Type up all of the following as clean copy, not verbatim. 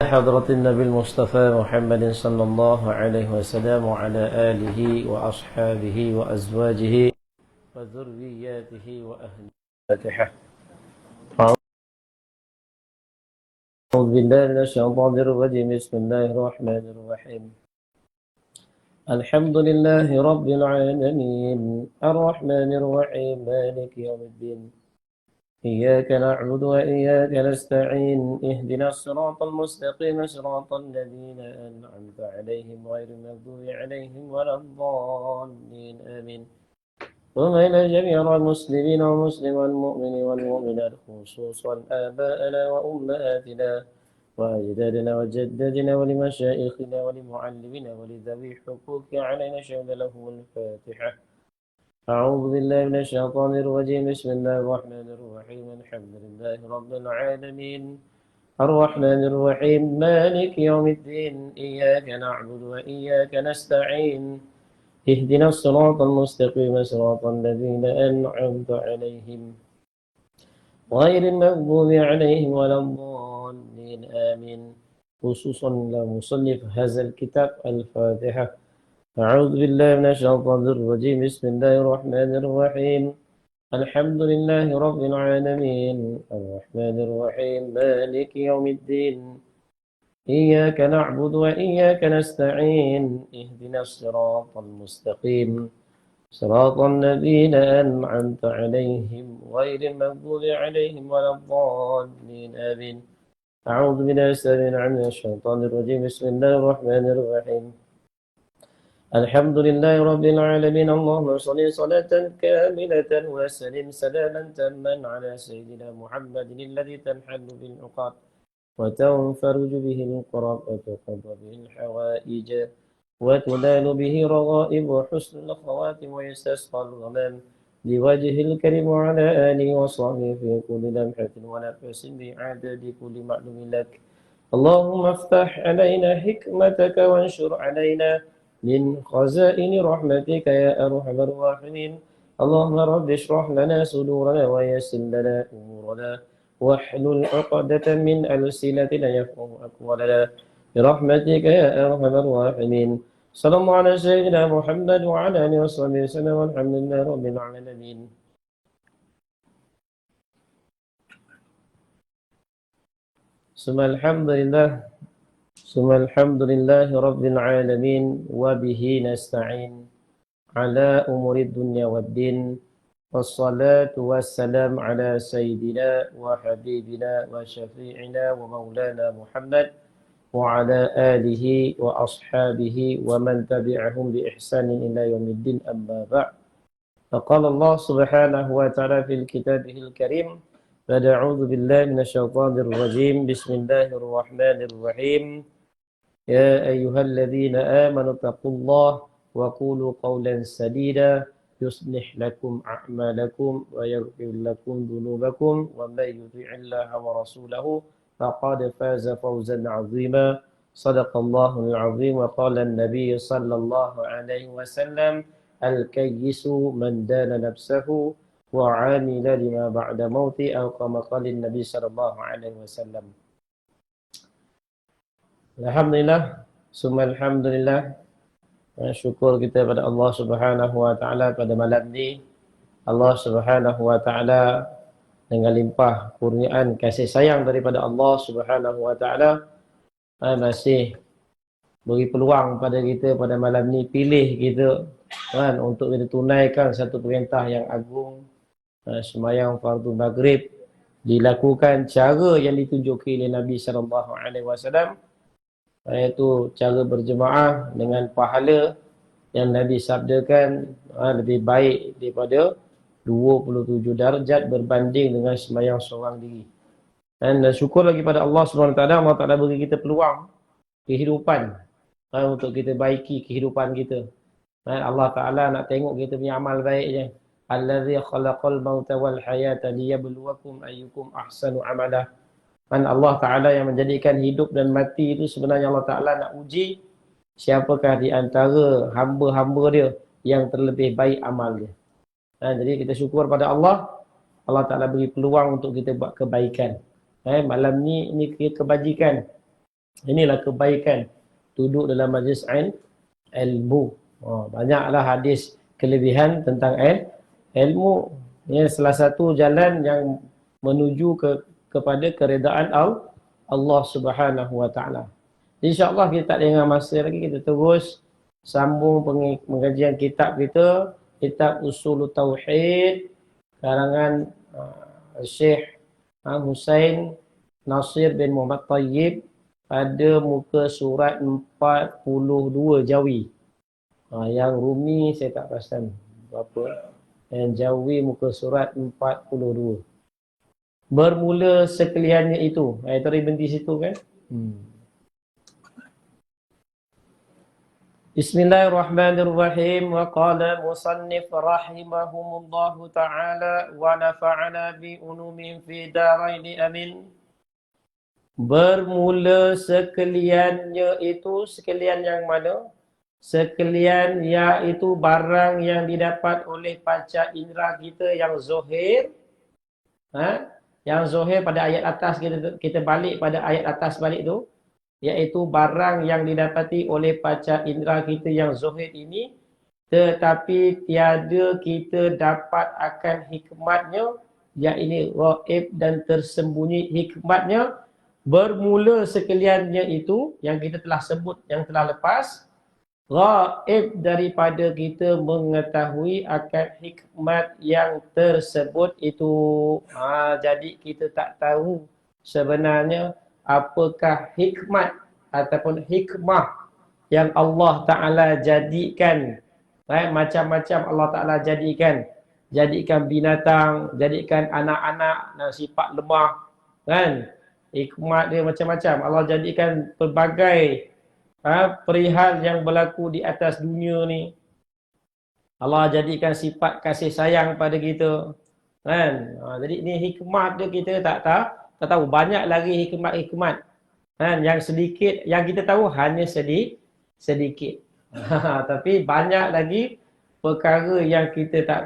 حضرة النبي المصطفى محمد صلى الله عليه وسلم وعلى آله وأصحابه وأزواجه وذرياته وأهل الفاتحة. أعوذ بالله من الشيطان الرجيم. بسم الله الرحمن الرحيم. الحمد لله رب العالمين الرحمن الرحيم مالك يوم الدين إياك نعبد وإياك نستعين اهدنا الصراط المستقيم صراط الذين أنعمت عليهم غير المغضوب عليهم ولا الضالين آمين. ثم إلى جميع المسلمين والمسلم والمؤمن والمؤمنات خصوصا آباءنا وأمهاتنا وأجدادنا وجدادنا ولمشايخنا ولمعلمنا ولذوي حقوق علينا شهد لهم الفاتحة. أعوذ بالله من الشيطان الرجيم. بسم الله الرحمن الرحيم. الحمد لله رب العالمين الرحمن الرحيم مالك يوم الدين إياك نعبد وإياك نستعين اهدنا الصراط المستقيم صراط الذين أنعمت عليهم غير المغضوب عليهم ولا الضالين آمين. خصوصا لمصنف هذا الكتاب الفاتحة. أعوذ بالله من الشيطان الرجيم. بسم الله الرحمن الرحيم. الحمد لله رب العالمين الرحمن الرحيم مالك يوم الدين إياك نعبد وإياك نستعين اهدنا الصراط المستقيم صراط الذين أنعمت عليهم غير المغضوب عليهم ولا الضالين آمين. أعوذ بالله من الشيطان الرجيم. بسم الله الرحمن الرحيم. الحمد لله رب العالمين اللهم صل صلاة كاملة وسلم سلاما تاما على سيدنا محمد الذي تنحل بالعقاد وتنفرج به الكرب وتقضى به الحوائج وتنال به رغائب وحسن الخواتم ويستسقى الغمام بوجه الكريم وعلى آله وصحبه في كل لمحة ونفس بعدد كل معلوم لك. اللهم افتح علينا حكمتك وانشر علينا من خزائن رحمتك يا أرحم الراحمين. اللهم رب اشرح لنا صدورنا ويسر لنا أمورنا واحلل عقدة من ألسنتنا يفقه أقوالنا برحمتك يا أرحم الراحمين. صلى الله على سيدنا محمد وعلى آله وصحبه وسلم والحمد لله رب العالمين. ثم الحمد لله رب العالمين وبه نستعين على أمور الدنيا والدين والصلاة والسلام على سيدنا وحبيبنا وشفيعنا ومولانا محمد وعلى آله وأصحابه ومن تبعهم بإحسان إلى يوم الدين. أما بعد فقال الله سبحانه وتعالى في كتابه الكريم بعد أعوذ بالله من الشيطان الرجيم. بسم الله الرحمن الرحيم. يا أيها الذين آمنوا اتقوا الله وقولوا قولا سديدا يصلح لكم أعمالكم ويغفر لكم ذنوبكم ومن يطع الله ورسوله فقد فاز فوزا عظيما. صدق الله العظيم. وقال النبي صلى الله عليه وسلم الكيس من دان نفسه وعامل لما بعد موته أو كما قال النبي صلى الله عليه وسلم. Alhamdulillah, summa alhamdulillah. Syukur kita pada Allah Subhanahu wa taala pada malam ini. Allah Subhanahu wa taala dengan limpah kurniaan kasih sayang daripada Allah Subhanahu wa taala masih beri peluang pada kita pada malam ini, pilih kita kan untuk kita tunaikan satu perintah yang agung, sembahyang fardu maghrib dilakukan cara yang ditunjuki oleh Nabi sallallahu alaihi wasallam, iaitu cara berjemaah dengan pahala yang Nabi sabdakan lebih baik daripada 27 darjat berbanding dengan sembahyang seorang diri. Dan syukur lagi pada Allah SWT, Allah Ta'ala beri kita peluang kehidupan untuk kita baiki kehidupan kita. Allah Ta'ala nak tengok kita punya amal baik je. Allazi khalaqal mauta wal hayata liyabluwakum ayyukum ahsanu amala. Allah Ta'ala yang menjadikan hidup dan mati itu sebenarnya Allah Ta'ala nak uji siapakah di antara hamba-hamba dia yang terlebih baik amal dia. Jadi kita syukur pada Allah. Allah Ta'ala beri peluang untuk kita buat kebaikan. Malam ni ini kebajikan. Inilah kebaikan duduk dalam majlis ilmu. Banyaklah hadis kelebihan tentang ilmu. Ini salah satu jalan yang menuju kepada keredaan Allah Subhanahu wa taala. Insya-Allah kita tak dengar masa lagi, kita terus sambung pengajian kitab kita, kitab Usul Tauhid karangan Syekh Husain Nasir bin Muhammad Tayyib pada muka surat 42 Jawi. Yang Rumi saya tak pasti berapa. Yang Jawi muka surat 42. Bermula sekaliannya itu. Tadi berhenti situ kan? Bismillahirrahmanirrahim. Wa qala musannif rahimahumullahu ta'ala wa nafa'ana bi ulumin fi daraini amin. Bermula sekaliannya itu, sekalian yang mana? Sekalian iaitu barang yang didapat oleh panca indera kita yang zohir. Yang zohir pada ayat atas, kita balik pada ayat atas balik tu. Iaitu barang yang didapati oleh panca indera kita yang zohir ini. Tetapi tiada kita dapat akan hikmatnya. Iaitu ghaib dan tersembunyi hikmatnya. Bermula sekaliannya itu yang kita telah sebut, yang telah lepas, ghaib daripada kita mengetahui akan hikmat yang tersebut itu. Jadi kita tak tahu sebenarnya apakah hikmat ataupun hikmah yang Allah Ta'ala jadikan. Macam-macam Allah Ta'ala jadikan binatang, jadikan anak-anak dan sifat lemah, kan? Hikmat dia macam-macam. Allah jadikan pelbagai perihal yang berlaku di atas dunia ni. Allah jadikan sifat kasih sayang pada kita, kan? Jadi ni hikmat dia kita tak tahu. Banyak lagi hikmat-hikmat, kan? Yang sedikit, yang kita tahu hanya sedikit. Tapi banyak lagi perkara yang kita tak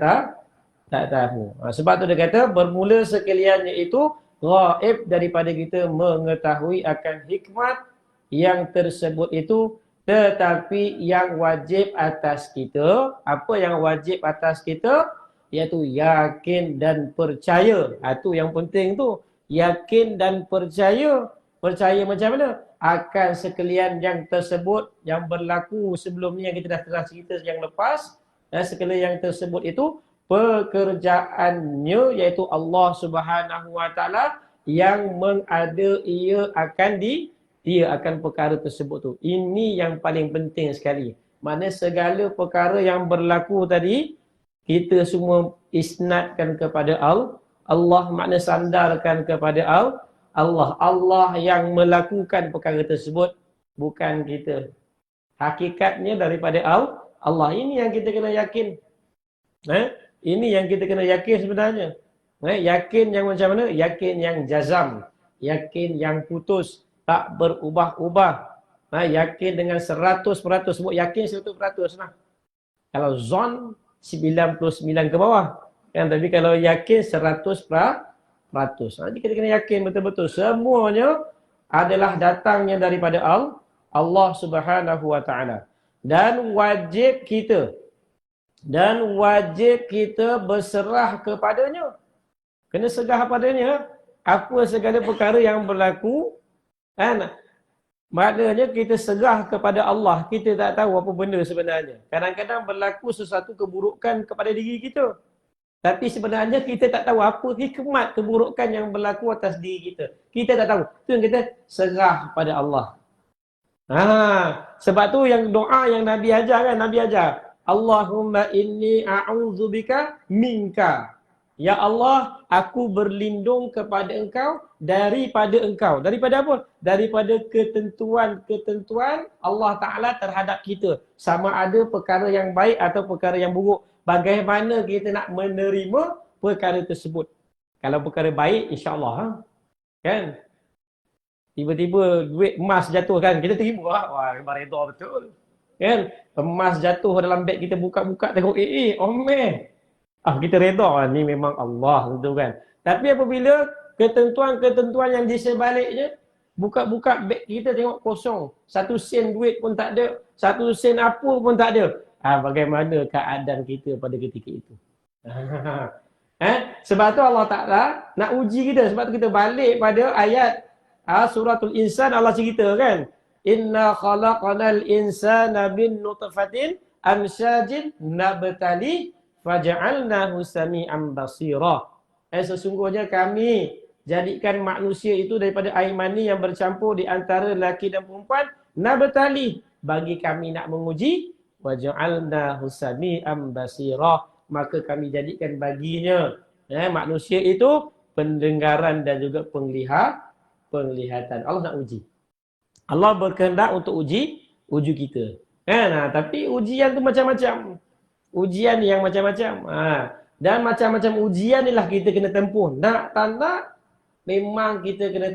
tahu. Sebab tu dia kata bermula sekaliannya itu ghaib daripada kita mengetahui akan hikmat yang tersebut itu, tetapi yang wajib atas kita, apa yang wajib atas kita? Iaitu yakin dan percaya. Itu yang penting tu, yakin dan percaya. Percaya macam mana? Akan sekalian yang tersebut yang berlaku sebelum ni yang kita dah telah cerita yang lepas, dan sekalian yang tersebut itu pekerjaannya iaitu Allah Subhanahu wa taala yang mengada ia akan perkara tersebut tu. Ini yang paling penting sekali. Mana segala perkara yang berlaku tadi kita semua isnadkan kepada Allah, makna sandarkan kepada Allah. Allah yang melakukan perkara tersebut, bukan kita. Hakikatnya daripada Allah. Ini yang kita kena yakin. Ini yang kita kena yakin sebenarnya. Yakin yang macam mana? Yakin yang jazam. Yakin yang putus. Tak berubah-ubah. Yakin dengan 100%. Sebut yakin 100% lah. Kalau zon 99 ke bawah. Tapi kalau yakin 100%. Jadi kita kena yakin betul-betul. Semuanya adalah datangnya daripada Allah Subhanahu wa ta'ala. Dan wajib kita berserah kepadanya. Kena serah padanya. Apa segala perkara yang berlaku, kan? Maknanya kita serah kepada Allah. Kita tak tahu apa benda sebenarnya. Kadang-kadang berlaku sesuatu keburukan kepada diri kita. Tapi sebenarnya kita tak tahu apa hikmat keburukan yang berlaku atas diri kita. Kita tak tahu. Itu yang kita serah pada Allah. Sebab tu yang doa yang Nabi ajar kan, Nabi ajar, Allahumma inni a'udzubika minka. Ya Allah, aku berlindung kepada engkau daripada engkau. Daripada apa? Daripada ketentuan-ketentuan Allah Ta'ala terhadap kita. Sama ada perkara yang baik atau perkara yang buruk. Bagaimana kita nak menerima perkara tersebut. Kalau perkara baik, insyaAllah. Kan? Tiba-tiba duit emas jatuh kan, kita terima. Wah, memang reda betul. Kan? Emas jatuh dalam beg kita, buka-buka tengok, omeh. Kita reda, ni memang Allah, tentu kan. Tapi apabila ketentuan-ketentuan yang di sebaliknya Buka-buka beg kita tengok kosong. 1 sen duit pun tak ada. 1 sen apa pun tak ada. Bagaimana keadaan kita pada ketika itu? Sebab tu Allah Ta'ala nak uji kita. Sebab tu kita balik pada ayat suratul Insan. Allah cerita kan, inna khalaqanal insana bin nutfatin amsyajin nabtali faja'alnahu sami'an basira. Sesungguhnya kami jadikan manusia itu daripada air mani yang bercampur di antara lelaki dan perempuan, nabtali, bagi kami nak menguji, waja'alnahu sami'an basira, maka kami jadikan baginya manusia itu pendengaran dan juga penglihatan. Allah nak uji. Allah berkehendak untuk uji kita. Tapi ujian tu macam-macam. Ujian yang macam-macam. Dan macam-macam ujian inilah kita kena tempuh. Nak tak nak, memang kita kena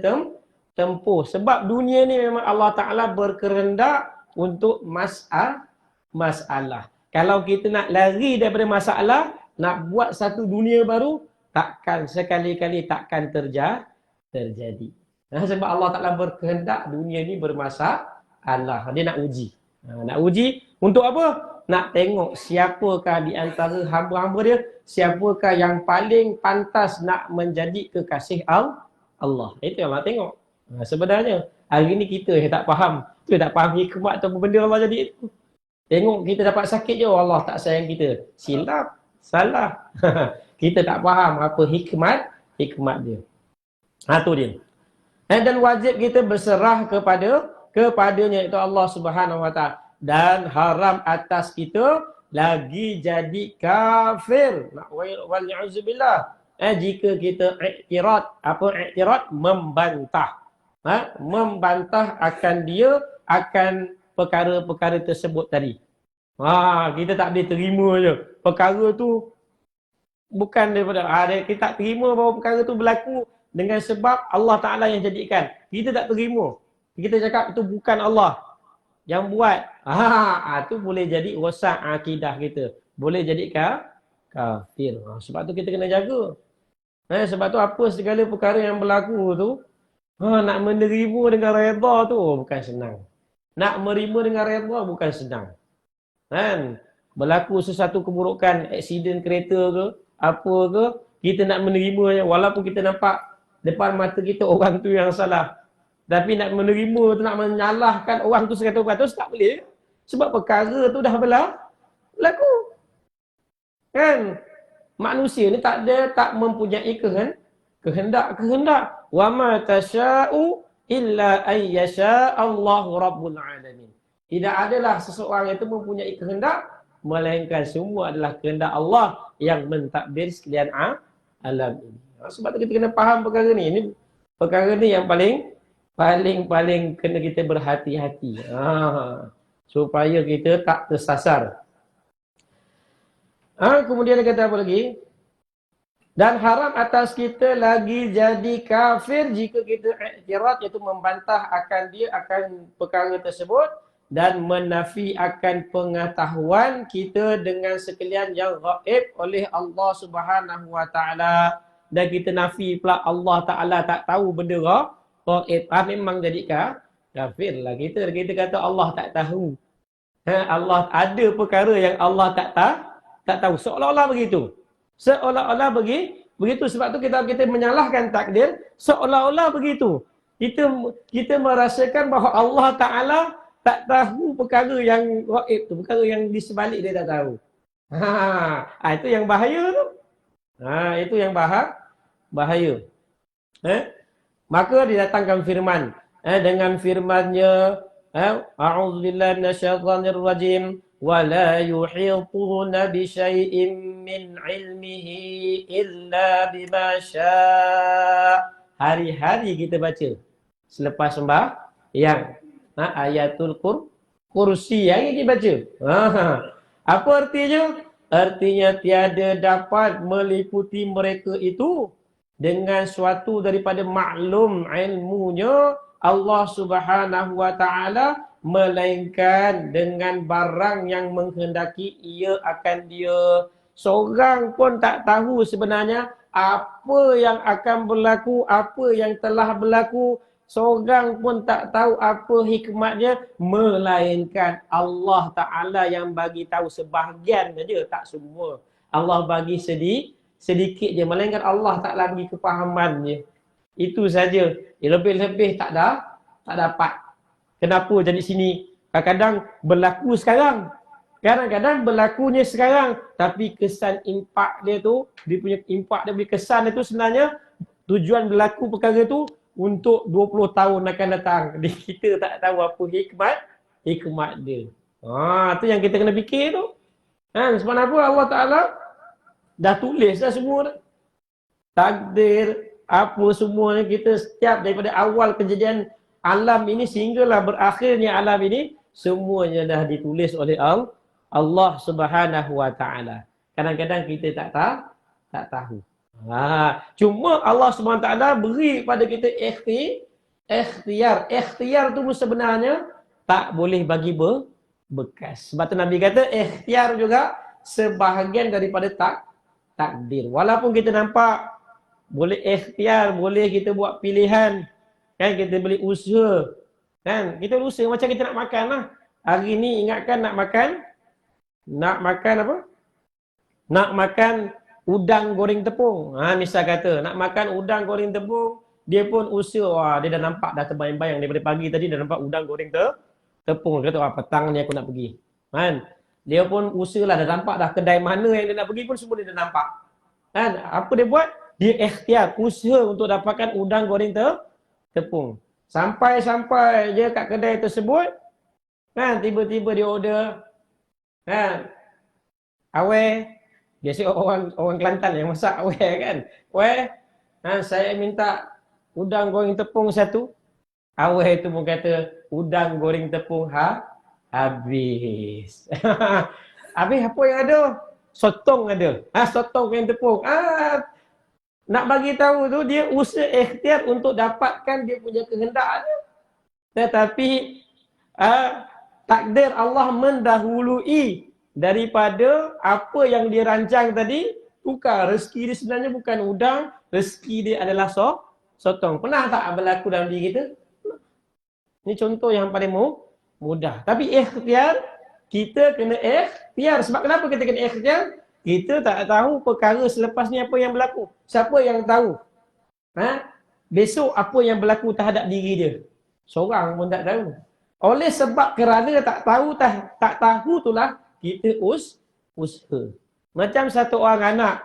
tempuh. Sebab dunia ni memang Allah Ta'ala berkehendak untuk masalah. Kalau kita nak lari daripada masalah, nak buat satu dunia baru, takkan sekali-kali takkan terjadi. Sebab Allah Ta'ala berkehendak dunia ni bermasalah. Dia nak uji. Nak uji untuk apa? Nak tengok siapakah di antara hamba-hamba dia, siapakah yang paling pantas nak menjadi kekasih Allah. Itu yang Allah tengok. Sebenarnya hari ni kita yang tak faham. Kita tak faham hikmat atau benda Allah jadi itu. Tengok kita dapat sakit je, Allah tak sayang kita. Silap, salah. Kita tak faham apa hikmat dia. Tu dia. Dan wajib kita berserah kepadanya, itu Allah Subhanahu Wa Taala. Dan haram atas kita lagi jadi kafir. Wal ya'uzubillah. Jika kita iktirad, membantah. Membantah akan perkara-perkara tersebut tadi. Kita tak boleh terima je. Perkara tu bukan daripada kita tak terima bahawa perkara tu berlaku dengan sebab Allah Ta'ala yang jadikan. Kita tak terima. Kita cakap itu bukan Allah yang buat. Tu boleh jadi rosak akidah kita. Boleh jadi kafir. Sebab tu kita kena jaga. Sebab tu apa segala perkara yang berlaku tu, nak menerima dengan redha tu bukan senang. Nak menerima dengan redha bukan senang. Berlaku sesuatu keburukan, aksiden kereta ke, apa ke, kita nak menerimanya walaupun kita nampak depan mata kita orang tu yang salah. Tapi nak menerima tu, nak menyalahkan orang tu 100% tak boleh. Sebab perkara tu dah berlaku. Kan? Manusia ni tak mempunyai kehendak. Wa ma tasya'u illa ay yasha Allahu rabbul alamin. Tidak adalah seseorang itu mempunyai kehendak, melainkan semua adalah kehendak Allah yang mentadbir sekalian alam ini. Sebab tu kita kena faham perkara ni. Ini perkara ni yang paling kena kita berhati-hati. Supaya kita tak tersasar. Kemudian dia kata apa lagi? Dan haram atas kita lagi jadi kafir jika kita iktirad, iaitu membantah akan perkara tersebut dan menafi akan pengetahuan kita dengan sekalian yang gaib oleh Allah Subhanahu Wa Taala. Dan kita nafi pula Allah Ta'ala tak tahu benda gaib. Memang jadi kafir lah kita. Kita kata Allah tak tahu. Allah ada perkara yang Allah tak tahu. Seolah-olah begitu. Seolah-olah begitu. Sebab tu kita menyalahkan takdir. Seolah-olah begitu. Kita merasakan bahawa Allah Ta'ala tak tahu perkara yang gaib tu. Perkara yang di sebalik dia tak tahu. Itu yang bahaya tu. Itu yang bahaya. Maka didatangkan firman. Dengan firmannya, a'udzubillahi minasyaitonir rajim, wa la yuhituna bi syai'in min 'ilmihi illa bima syaa. Hari-hari kita baca selepas sembahyang. Ayatul kursi yang kita baca. Apa artinya? Artinya tiada dapat meliputi mereka itu dengan suatu daripada maklum ilmunya Allah Subhanahu Wa Taala, melainkan dengan barang yang menghendaki ia akan dia. Seorang pun tak tahu sebenarnya apa yang akan berlaku, apa yang telah berlaku seorang pun tak tahu apa hikmatnya, melainkan Allah Ta'ala yang bagi tahu sebahagian saja, tak semua. Allah bagi sedikit je, melainkan Allah Ta'ala bagi kefahaman je. Itu saja. Lebih-lebih tak dapat. Kenapa jadi sini? Kadang-kadang berlaku sekarang. Kadang-kadang berlakunya sekarang. Tapi kesan impak dia tu, dia punya impak, dia punya kesan dia tu sebenarnya tujuan berlaku perkara tu untuk 20 tahun akan datang. Jadi kita tak tahu apa hikmat dia. Tu yang kita kena fikir tu. Sebab apa Allah Ta'ala dah tulis dah semua dah. Takdir, apa semuanya kita setiap daripada awal kejadian alam ini sehinggalah berakhirnya alam ini, semuanya dah ditulis oleh Allah Subhanahu Wa Ta'ala. Kadang-kadang kita tak tahu. Cuma Allah SWT beri pada kita ikhtiar. Ikhtiar tu sebenarnya tak boleh bagi bekas. Sebab tu Nabi kata ikhtiar juga sebahagian daripada takdir. Walaupun kita nampak boleh ikhtiar, boleh kita buat pilihan, kan, kita boleh usaha, kan, kita usaha macam kita nak makan lah. Hari ni ingatkan nak makan apa? Nak makan udang goreng tepung. Misal kata nak makan udang goreng tepung, dia pun usaha. Dia dah nampak dah terbayang-bayang daripada pagi tadi dah nampak udang goreng tepung. Dia kata petang ni aku nak pergi. Kan? Dia pun usahalah, dah nampak dah kedai mana yang dia nak pergi pun semua dia dah nampak. Kan? Apa dia buat? Dia ikhtiar, usaha untuk dapatkan udang goreng tepung. Sampai dia kat kedai tersebut, kan, tiba-tiba dia order, kan, awet. Biasa orang Kelantan yang masak awet, kan. Saya minta udang goreng tepung satu. Awet itu pun kata udang goreng tepung habis. Habis apa yang ada? Sotong ada. Sotong goreng tepung. Nak bagi tahu tu dia usaha ikhtiar untuk dapatkan dia punya kehendak dia. Tetapi takdir Allah mendahului daripada apa yang dia rancang tadi. Tukar rezeki dia sebenarnya bukan udang, rezeki dia adalah sotong. Pernah tak berlaku dalam diri kita? Ini contoh yang paling mudah. Tapi ikhtiar, kita kena ikhtiar. Sebab kenapa kita kena ikhtiar? Kita tak tahu perkara selepas ni apa yang berlaku. Siapa yang tahu? Besok apa yang berlaku terhadap diri dia? Seorang pun tak tahu. Oleh sebab kerana tak tahu itulah kita usaha. Macam satu orang anak.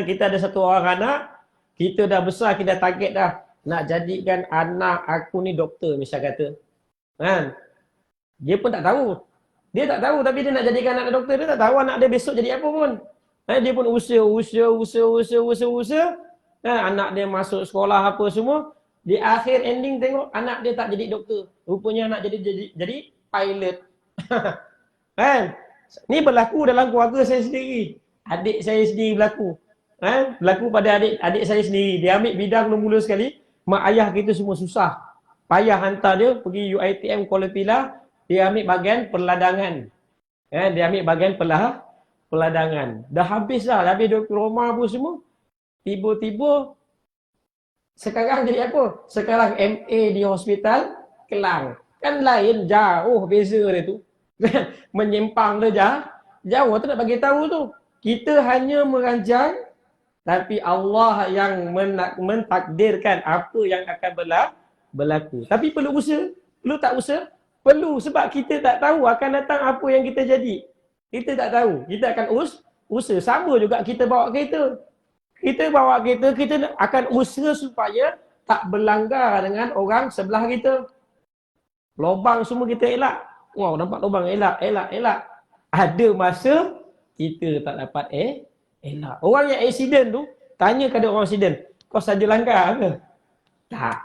Kita ada satu orang anak, kita dah besar, kita dah target dah nak jadikan anak aku ni doktor, misal kata. Dia pun tak tahu. Dia tak tahu tapi dia nak jadikan anak doktor, dia tak tahu anak dia besok jadi apa pun. Dia pun usaha. Anak dia masuk sekolah apa semua. Di akhir ending tengok anak dia tak jadi doktor. Rupanya anak jadi pilot. Kan? Ni berlaku dalam keluarga saya sendiri. Adik saya sendiri berlaku. Berlaku pada adik saya sendiri. Dia ambil bidang mula sekali. Mak ayah kita semua susah. Payah hantar dia pergi UiTM Kuala Pilah. Dia ambil bahagian perladangan. Dia ambil bahagian perladangan. Dah habis dah. Dah habis diploma apa semua. Tiba-tiba sekarang jadi apa? Sekarang MA di Hospital Kelang. Kan lain, jauh beza dia tu. Menyimpang dia jauh. Tu nak bagi tahu tu. Kita hanya merancang, tapi Allah yang mentakdirkan apa yang akan berlaku. Tapi perlu usaha. Perlu tak usaha? Perlu, sebab kita tak tahu akan datang apa yang kita jadi. Kita tak tahu. Kita akan usaha. Sama juga kita bawa kereta. Kita bawa kereta, kita akan usaha supaya tak berlanggar dengan orang sebelah kita. Lubang semua kita elak. Wow, nampak lubang elak. Ada masa kita tak dapat elak. Orang yang accident tu, tanya kepada orang accident, kau saja langgar ke? Tak.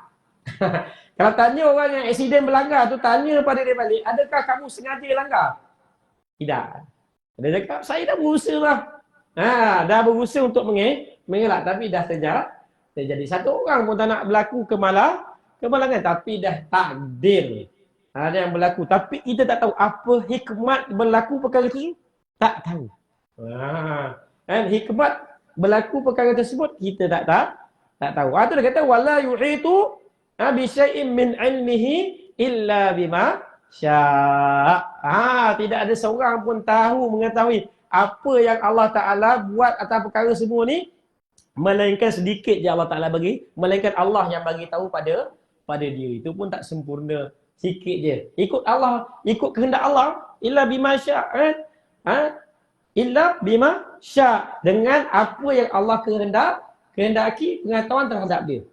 Kalau tanya orang yang accident berlanggar tu, tanya pada dia balik, adakah kamu sengaja langgar? Tidak. Dia cakap, saya dah berusaha lah. Dah berusaha untuk mengelak, tapi dah terjadi. Satu orang pun tak nak berlaku kemalangan, tapi dah takdir. Ada yang berlaku, tapi kita tak tahu apa hikmat berlaku perkara itu. Tak tahu. Hikmat berlaku perkara tersebut kita tak tahu. Itu dia kata wala yuhitu bi syai'in min ilmihi illa bima syaa. Tidak ada seorang pun mengetahui apa yang Allah Taala buat atas perkara semua ni melainkan sedikit je Allah Taala bagi, melainkan Allah yang bagi tahu pada dia. Itu pun tak sempurna, sikit je. Ikut Allah, ikut kehendak Allah, illa bima syaa. Illa bima syaa, dengan apa yang Allah kehendaki pengetahuan terhadap dia.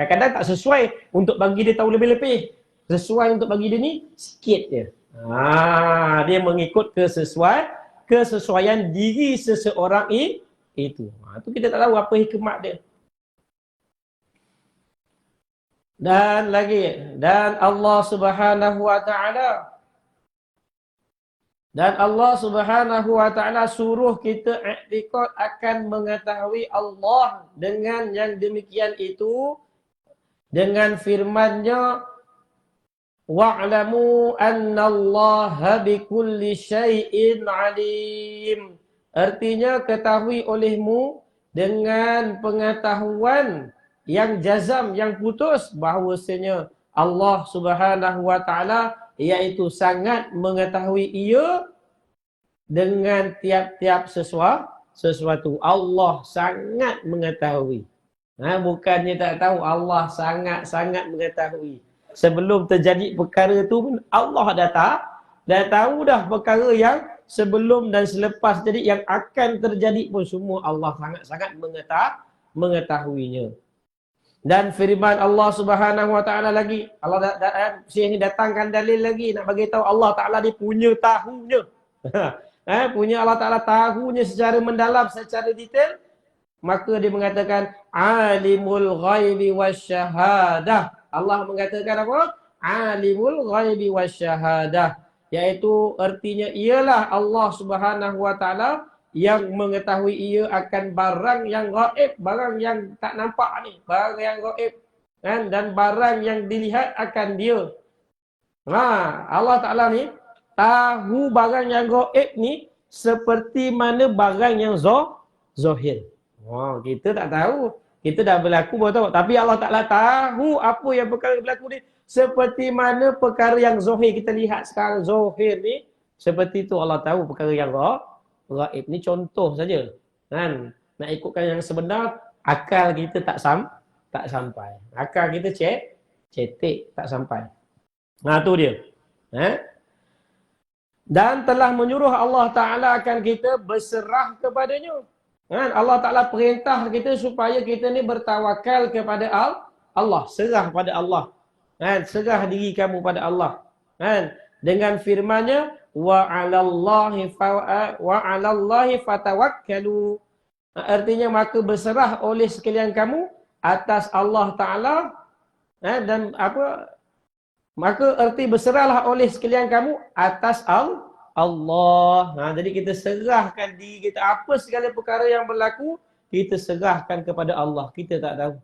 Kadang-kadang tak sesuai untuk bagi dia tahu lebih-lebih. Sesuai untuk bagi dia ni sikit je. Dia mengikut kesesuaian diri seseorang itu. Tu kita tak tahu apa hikmat dia. Dan lagi, dan Allah Subhanahu wa taala suruh kita i'tiqad akan mengetahui Allah dengan yang demikian itu, dengan firman-Nya, wa'lamu annallaha bikulli syai'in alim. Artinya, ketahui olehmu dengan pengetahuan yang jazam, yang putus, bahawasanya Allah Subhanahu wa taala iaitu sangat mengetahui ia dengan tiap-tiap sesuatu. Allah sangat mengetahui. Bukannya tak tahu, Allah sangat-sangat mengetahui. Sebelum terjadi perkara tu Allah dah tahu dah perkara yang sebelum dan selepas jadi, yang akan terjadi pun semua Allah sangat-sangat mengetahuinya. Dan firman Allah Subhanahu wa taala lagi, Allah sini datangkan dalil lagi nak bagi tahu Allah Taala dia punya tahunya. Punya Allah Taala tahunya secara mendalam, secara detail. Maka dia mengatakan alimul ghaibi wasyahadah. Allah mengatakan apa? Alimul ghaibi wasyahadah, iaitu artinya ialah Allah Subhanahu wa taala yang mengetahui ia akan barang yang gaib, barang yang tak nampak ni, barang yang gaib, kan? Dan barang yang dilihat akan dia. Allah Ta'ala ni tahu barang yang gaib ni seperti mana barang yang zahir. Kita tak tahu. Kita dah berlaku baru tahu. Tapi Allah Ta'ala tahu apa yang perkara berlaku ni seperti mana perkara yang zahir kita lihat sekarang, zahir ni. Seperti itu Allah tahu perkara yang gaib ni, contoh saja. Kan? Nak ikutkan yang sebenar, akal kita tak sampai. Akal kita cetek tak sampai. Tu dia. Dan telah menyuruh Allah Ta'ala akan kita berserah kepadanya. Kan? Allah Ta'ala perintah kita supaya kita ni bertawakal kepada Allah. Serah pada Allah. Kan? Serah diri kamu pada Allah. Kan? Dengan firman-Nya, wa 'alallahi fatawakkalu. Artinya, maka berserah oleh sekalian kamu atas Allah Ta'ala. Dan apa? Maka erti berserahlah oleh sekalian kamu atas Allah. Jadi kita serahkan diri kita. Apa segala perkara yang berlaku, kita serahkan kepada Allah. Kita tak tahu.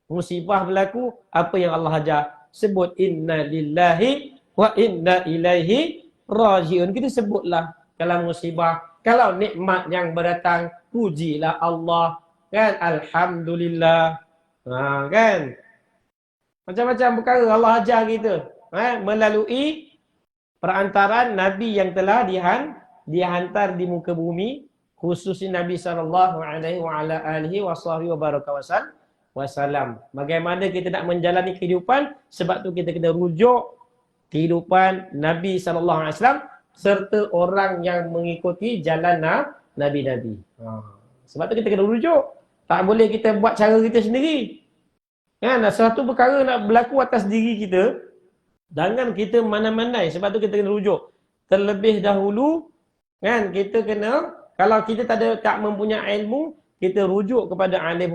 Musibah berlaku, apa yang Allah ajar? Sebut inna lillahi wa inna ilaihi rajiun. Kita sebutlah kalau musibah, kalau nikmat yang berdatang, pujilah Allah. Kan? Alhamdulillah. Kan? Macam-macam perkara Allah ajar kita. Melalui perantaran Nabi yang telah dihantar di muka bumi, khususnya Nabi SAW. Bagaimana kita nak menjalani kehidupan, sebab tu kita kena rujuk kehidupan Nabi SAW serta orang yang mengikuti jalan Nabi-Nabi. Sebab tu kita kena rujuk. Tak boleh kita buat cara kita sendiri. Kan? Satu perkara nak berlaku atas diri kita, jangan kita mana-manai. Sebab tu kita kena rujuk. Terlebih dahulu, kan, kita kena, kalau kita tak mempunyai ilmu, kita rujuk kepada alim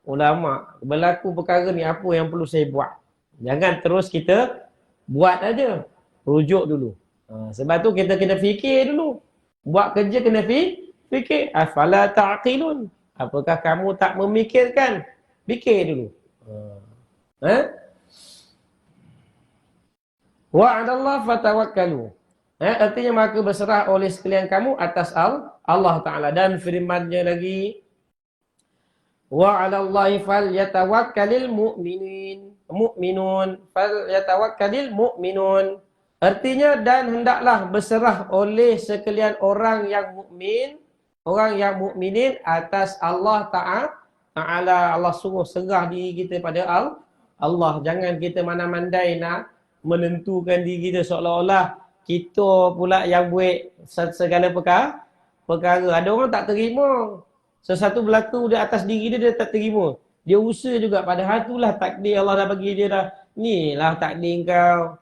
ulama. Berlaku perkara ni, apa yang perlu saya buat. Jangan terus kita buat aja. Rujuk dulu. Sebab tu kita kena fikir dulu. Buat kerja kena fikir. Afala ta'qilun. Apakah kamu tak memikirkan? Fikir dulu. Wa'adallah fatawakkalu. Artinya maka berserah oleh sekalian kamu atas Allah Ta'ala. Dan firman-Nya lagi, wa'alallahi falyatawakkalil mu'minin. mu'minun. Falyatawakkalil mu'minun. Artinya, dan hendaklah berserah oleh sekalian orang yang mukmin, orang yang mukminin atas Allah Ta'ala. Allah suruh serah diri kita pada Allah. Jangan kita mana-mandai nak menentukan diri kita seolah-olah kita pula yang buat segala perkara. Ada orang tak terima. Sesuatu berlaku di atas diri dia, dia tak terima. Dia usaha juga, padahal itulah takdir Allah dah bagi dia dah. Ni lah takdir kau.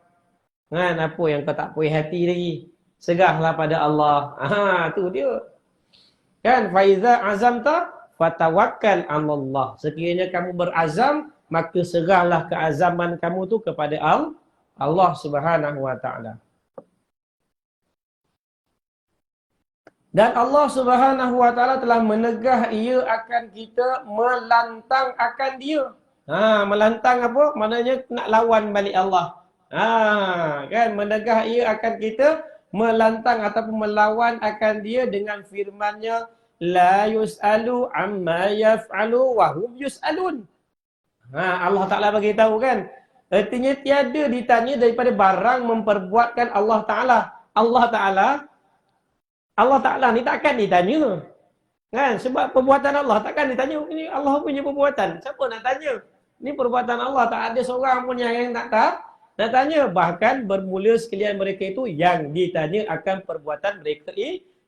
Kan, apa yang kau tak puas hati lagi? Serahlah pada Allah. Tu dia. Kan, faiza azamta fatawakkal 'alallah. Sekiranya kamu berazam, maka serahlah keazaman kamu tu kepada Allah Subhanahu wa taala. Dan Allah Subhanahu wa taala telah menegah ia akan kita melantang akan dia. Melantang apa? Maknanya nak lawan balik Allah. Kan, menegah ia akan kita melantang ataupun melawan akan dia dengan firman-Nya, la yus'alu amma yaf'alu wa hum yus'alun. Allah Taala bagi tahu kan, artinya tiada ditanya daripada barang memperbuatkan Allah Taala. Allah Taala ni takkan ditanya. Kan, sebab perbuatan Allah takkan ditanya. Ini Allah punya perbuatan. Siapa nak tanya? Ini perbuatan Allah, tak ada seorang pun yang nak tanya. Bahkan bermula sekalian mereka itu yang ditanya akan perbuatan mereka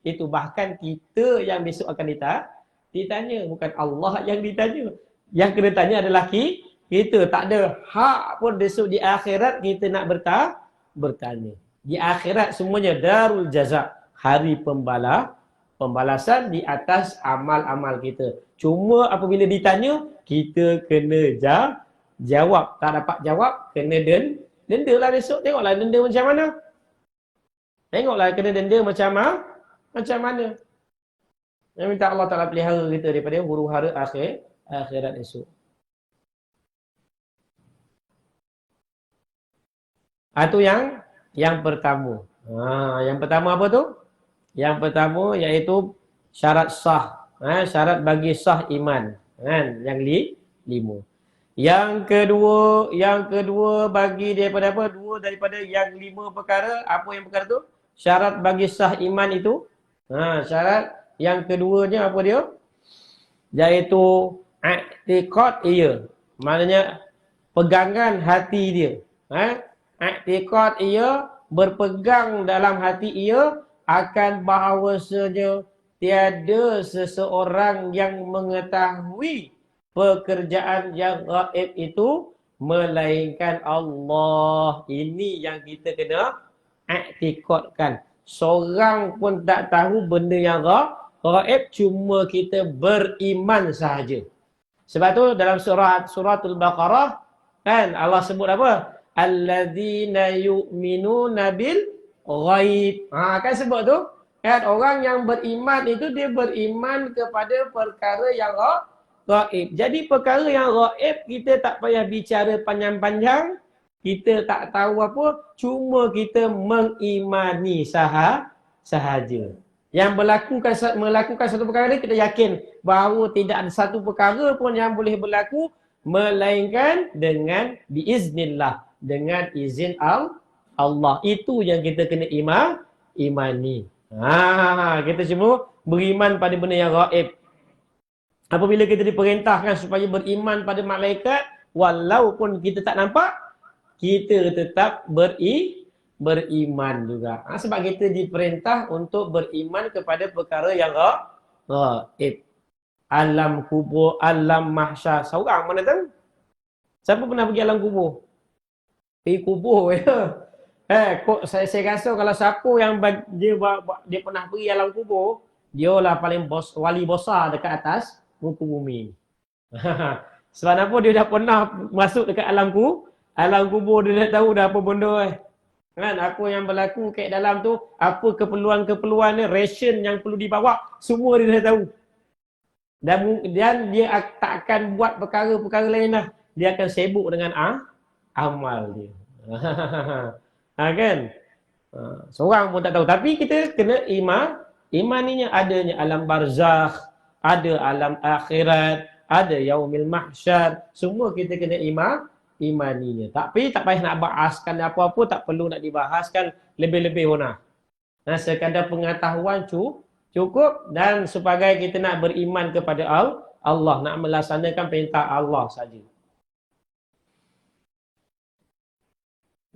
itu. Bahkan kita yang besok akan ditanya. Bukan Allah yang ditanya. Yang kena tanya adalah kita. Tak ada hak pun besok di akhirat kita nak bertanya. Di akhirat semuanya darul jaza. Hari pembalasan di atas amal-amal kita. Cuma apabila ditanya, kita kena jawab. Tak dapat jawab, kena denda lah besok. Tengoklah denda macam mana. Tengoklah kena denda macam mana. Yang minta Allah Ta'ala pelihara kita daripada huru-hara akhirat esok. Itu yang pertama. Yang pertama apa tu? Yang pertama iaitu syarat sah. Syarat bagi sah iman. Yang 5. Yang kedua bagi daripada apa? Dua daripada yang 5 perkara. Apa yang perkara tu? Syarat bagi sah iman itu. Syarat yang keduanya apa dia? Iaitu i'tiqad ia. Maknanya pegangan hati dia. I'tiqad ia, berpegang dalam hati ia akan bahawasanya tiada seseorang yang mengetahui pekerjaan yang gaib itu melainkan Allah. Ini yang kita kena i'tiqadkan. Seorang pun tak tahu benda yang gaib, cuma kita beriman sahaja. Sebab tu dalam suratul Baqarah kan Allah sebut apa? Alladzina yu'minuna bil ghaib. Kan sebut tu kan, orang yang beriman itu dia beriman kepada perkara yang gaib. Jadi perkara yang gaib kita tak payah bicara panjang-panjang. Kita tak tahu apa, cuma kita mengimani sahaja. Yang melakukan satu perkara ni kita yakin bahawa tidak ada satu perkara pun yang boleh berlaku melainkan dengan biiznillah, dengan izin Allah. Itu yang kita kena imani. Kita semua beriman pada benda yang gaib. Apabila kita diperintahkan supaya beriman pada malaikat, walaupun kita tak nampak, kita tetap beriman juga. Sebab kita diperintah untuk beriman kepada perkara yang gaib. Alam kubur, alam mahsyar. Seorang mana tahu? Siapa pernah pergi alam kubur? Pergi kubur ya. Saya rasa kalau siapa yang dia pernah pergi alam kubur, dia lah paling wali besar dekat atas muka bumi. Sebab apa dia dah pernah masuk dekat alam kubur, dia dah tahu dah apa benda kan, apa yang berlaku kat dalam tu, apa keperluan-keperluan ni, ration yang perlu dibawa, semua dia dah tahu. Dan dia tak akan buat perkara-perkara lain dah. Dia akan sibuk dengan amal dia. Kan? Seorang pun tak tahu. Tapi kita kena imaninya adanya alam barzakh, ada alam akhirat, ada yaumil mahsyar. Semua kita kena imaninya. Tapi tak payah nak bahaskan apa-apa, tak perlu nak dibahaskan lebih-lebih mana. Nah, sekadar pengetahuan cukup, dan sebagai kita nak beriman kepada Allah, nak melaksanakan perintah Allah saja.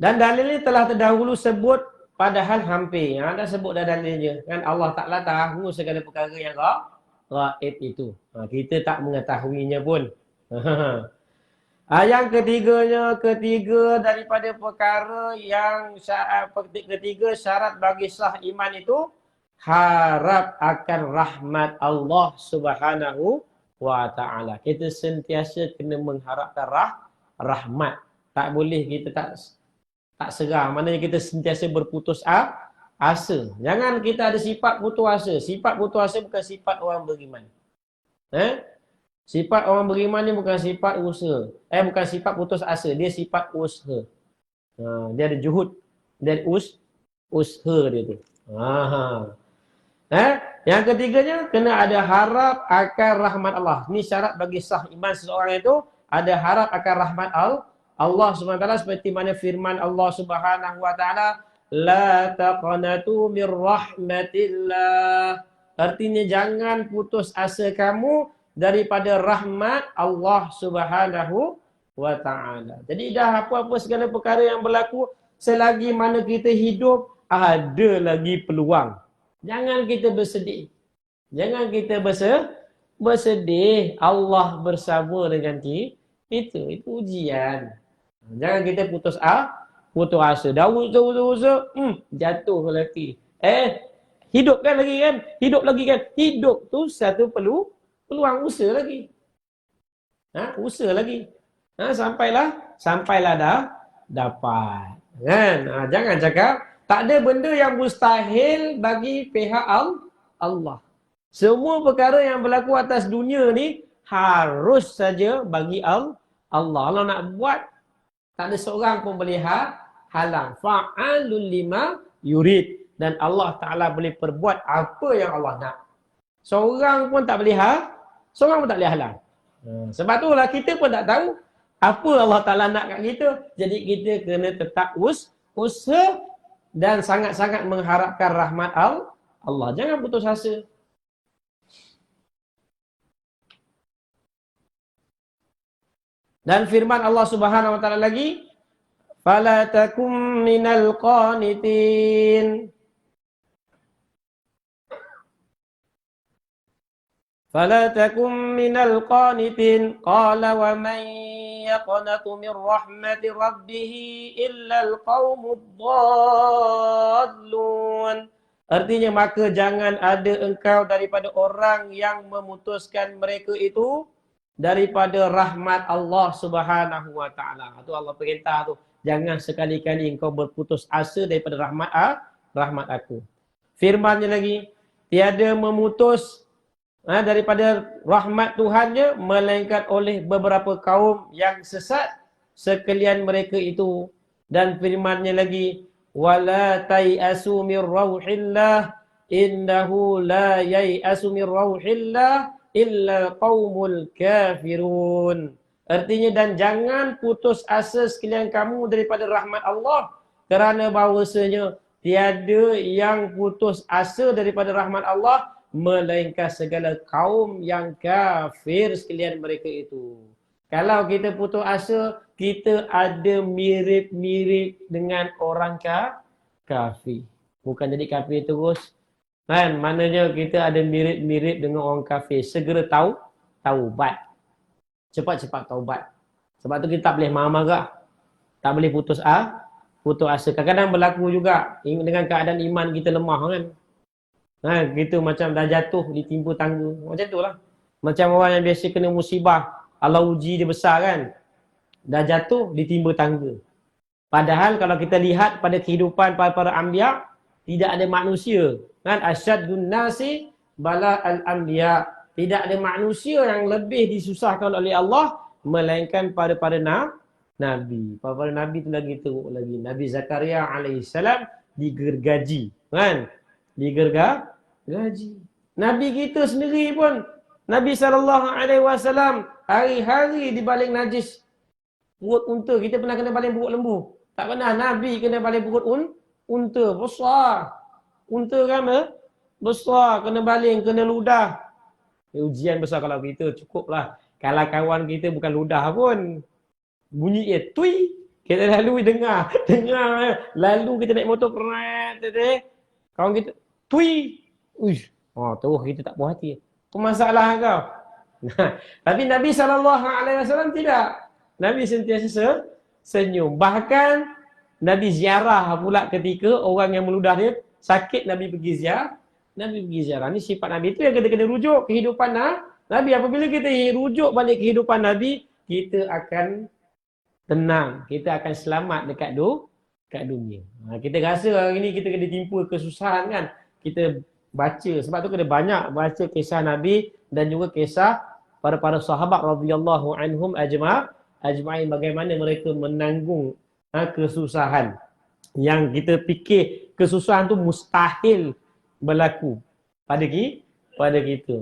Dan dalil ini telah terdahulu sebut padahal hampir. Anda sebut dah dalilnya. Kan Allah Ta'ala tahu segala perkara yang gaib itu. Kita tak mengetahuinya pun. Yang ketiga daripada perkara yang ketiga syarat bagi sah iman itu harap akan rahmat Allah Subhanahu wa Ta'ala. Kita sentiasa kena mengharapkan rahmat. Tak boleh kita tak serah. Maknanya kita sentiasa berputus asa. Jangan kita ada sifat putus asa. Sifat putus asa bukan sifat orang beriman. Sifat orang beriman ni bukan sifat usaha. Bukan sifat putus asa. Dia sifat usaha. Dia ada juhud. Dia ada usaha dia tu. Yang ketiganya, kena ada harap akan rahmat Allah. Ini syarat bagi sah iman seseorang itu. Ada harap akan rahmat Allah SWT, seperti mana firman Allah Subhanahu wa Ta'ala, la taqnatu mir rahmatillah. Artinya jangan putus asa kamu daripada rahmat Allah Subhanahu wa Ta'ala. Jadi dah apa-apa segala perkara yang berlaku, selagi mana kita hidup, ada lagi peluang. Jangan kita bersedih. Jangan kita bersedih. Allah bersama dengan kita. Itu ujian. Jangan kita putus asa. Dah usaha, jatuh lagi. Hidup lagi kan. Hidup tu satu peluang usaha lagi. Usaha lagi. Sampailah dah dapat. Kan? Jangan cakap tak ada benda yang mustahil bagi pihak Allah. Semua perkara yang berlaku atas dunia ni harus saja bagi Allah. Allah nak buat, tak ada seorang pun boleh halang. Fa'alul lima yurid. Dan Allah Ta'ala boleh perbuat apa yang Allah nak. Seorang pun tak boleh halang. Sebab itulah kita pun tak tahu apa Allah Ta'ala nak kat kita. Jadi kita kena tetap usaha dan sangat-sangat mengharapkan rahmat Allah. Jangan putus asa. Dan firman Allah Subhanahu wa Ta'ala lagi, fala takum minal qanitin. Fala takum minal qanitin. Qala wa man yaqnatu min rahmati rabbih illa al-qaumud dhallun. Artinya, maka jangan ada engkau daripada orang yang memutuskan mereka itu daripada rahmat Allah Subhanahu wa Ta'ala. Itu Allah perintah tu. Jangan sekali-kali engkau berputus asa daripada rahmat aku. Firman-Nya lagi, tiada memutus daripada rahmat Tuhannya melainkan oleh beberapa kaum yang sesat sekalian mereka itu. Dan firman-Nya lagi, wala tai'asu mir rauhillah innahu la yai'asu mir rauhillah illa qaumul kafirun. Artinya, dan jangan putus asa sekalian kamu daripada rahmat Allah, kerana bahawasanya tiada yang putus asa daripada rahmat Allah melainkan segala kaum yang kafir sekalian mereka itu. Kalau kita putus asa, kita ada mirip-mirip dengan orang kafir. Bukan jadi kafir terus. Kan, maknanya kita ada mirip-mirip dengan orang kafir. Segera taubat. Cepat-cepat taubat. Sebab tu kita tak boleh marah-marah. Tak boleh putus asa. Kadang-kadang berlaku juga dengan keadaan iman kita lemah kan. Kita macam dah jatuh ditimpa tangga. Macam tu lah. Macam orang yang biasa kena musibah. Allah uji dia besar kan. Dah jatuh ditimpa tangga. Padahal kalau kita lihat pada kehidupan para anbiya, tidak ada manusia. Kan, asyaddun nasi bala al-anbiya. Tidak ada manusia yang lebih disusahkan oleh Allah melainkan para nabi. Para nabi tu lagi teruk lagi. Nabi Zakaria alaihissalam digergaji, kan? Digergaji. Nabi kita sendiri pun, Nabi SAW hari-hari dibaling najis. Perut unta, kita pernah kena baling perut lembu. Tak pernah. Nabi kena baling perut unta. Besar. Unta kan besar. Kena baling, kena ludah. Ujian besar kalau kita, cukuplah. Kalau kawan kita bukan ludah pun, bunyi tui. Kita lalu dengar. Lalu kita naik motor keret. Kawan kita, tui. Uish. Oh, terus kita tak puas hati. Apa masalah kau? Tapi Nabi SAW tidak. Nabi sentiasa senyum. Bahkan Nabi ziarah pula ketika orang yang meludah dia sakit, Nabi pergi ziarah. Ini sifat Nabi itu yang kita kena rujuk kehidupan Nabi. Apabila kita rujuk balik kehidupan Nabi, kita akan tenang. Kita akan selamat dekat dunia. Kita rasa hari ini kita kena timpa kesusahan kan. Kita baca. Sebab tu kena banyak baca kisah Nabi dan juga kisah para sahabat radhiyallahu anhum ajma'in, bagaimana mereka menanggung kesusahan yang kita fikir kesusahan tu mustahil berlaku pada kita.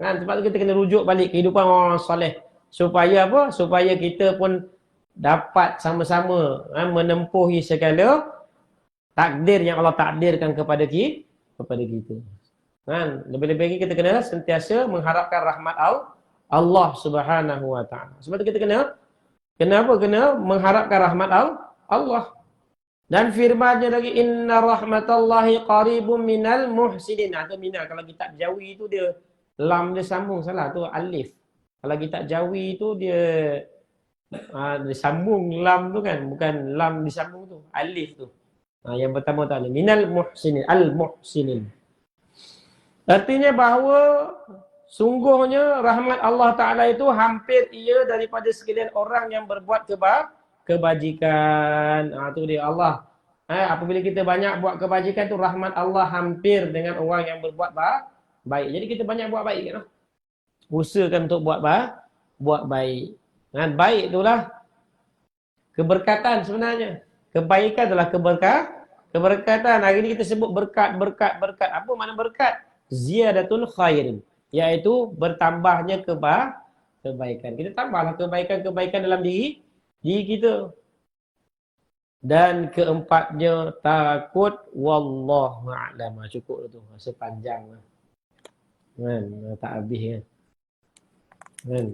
Kan sebab tu kita kena rujuk balik kehidupan orang soleh supaya apa? Supaya kita pun dapat sama-sama menempuhi segala takdir yang Allah takdirkan kepada kita. Kan lebih-lebih lagi kita kena sentiasa mengharapkan rahmat Allah Subhanahu wa taala. Sebab tu kita kena mengharapkan rahmat Allah. Dan firman-Nya lagi, inna rahmatallahi qaribum minal muhsinin. Atau mina, kalau kitab Jawi itu dia lam dia sambung salah tu alif. Kalau kitab Jawi itu dia disambung lam tu kan, bukan lam disambung tu, alif tu. Yang pertama tadi minal muhsinin, al muhsinin. Artinya bahawa sungguhnya rahmat Allah Ta'ala itu hampir ia daripada sekalian orang yang berbuat kebajikan. Itu dia Allah. Apabila kita banyak buat kebajikan tu, rahmat Allah hampir dengan orang yang berbuat baik. Jadi kita banyak buat baik kan? Usahakan untuk buat baik. Baik itulah keberkatan sebenarnya. Kebaikan adalah keberkatan. Hari ini kita sebut berkat. Apa makna berkat? Ziyadatul khairin, iaitu bertambahnya kebaikan. Kita tambahlah kebaikan dalam diri kita. Dan keempatnya takut, wallahu a'lam. Cukup tu, masa panjang kan, tak habis kan.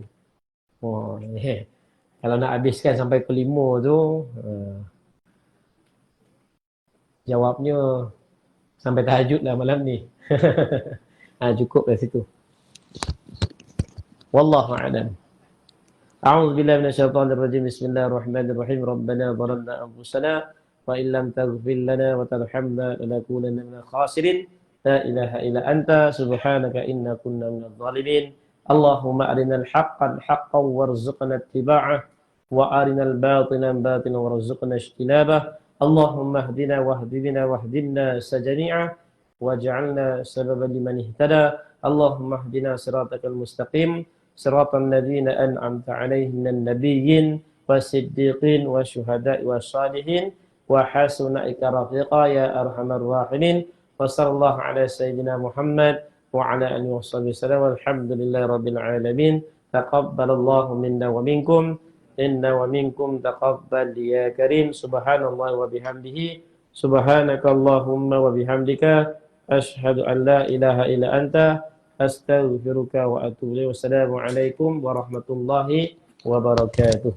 Kalau nak habiskan sampai ke 5 tu, jawabnya sampai tahajud lah malam ni. Cukup dari situ. Wallahu a'lam. A'udzu billahi minasyaitonir rajim. Bismillahirrahmanirrahim. Rabbana zalamna anfusana wa illam taghfir lana wa tarhamna lanakunanna minal khasirin. La ilaha illa anta subhanaka inna kunna minadh dhalimin. Allahumma arinal haqqan haqqan warzuqna ittiba'ah wa arinal batilan batilan warzuqna ijtinabah. Allahumma hdina wahdina wahdina sajami'a waj'alna sababan liman ihtada. Allahumma hdina siratakal mustaqim siratal ladzina an'amta 'alaihim minan nabiyyin wasiddiqin wasyuhada'i wassalihin wa hasuna rafiqa ya arhamar rahimin. Wa sallallahu ala sayyidina Muhammad wa ala alihi washabihi wasallam. Alhamdulillahi rabbil alamin. Taqabbalallahu minna wa minkum. Inna wa minkum taqabbal ya karim. Subhanallah wa bihamdihi. Subhanakallahumma wa bihamdika. Ashhadu an la ilaha illa anta. Astaghfiruka wa atubu ilaik. Wassalamualaikum warahmatullahi wabarakatuh.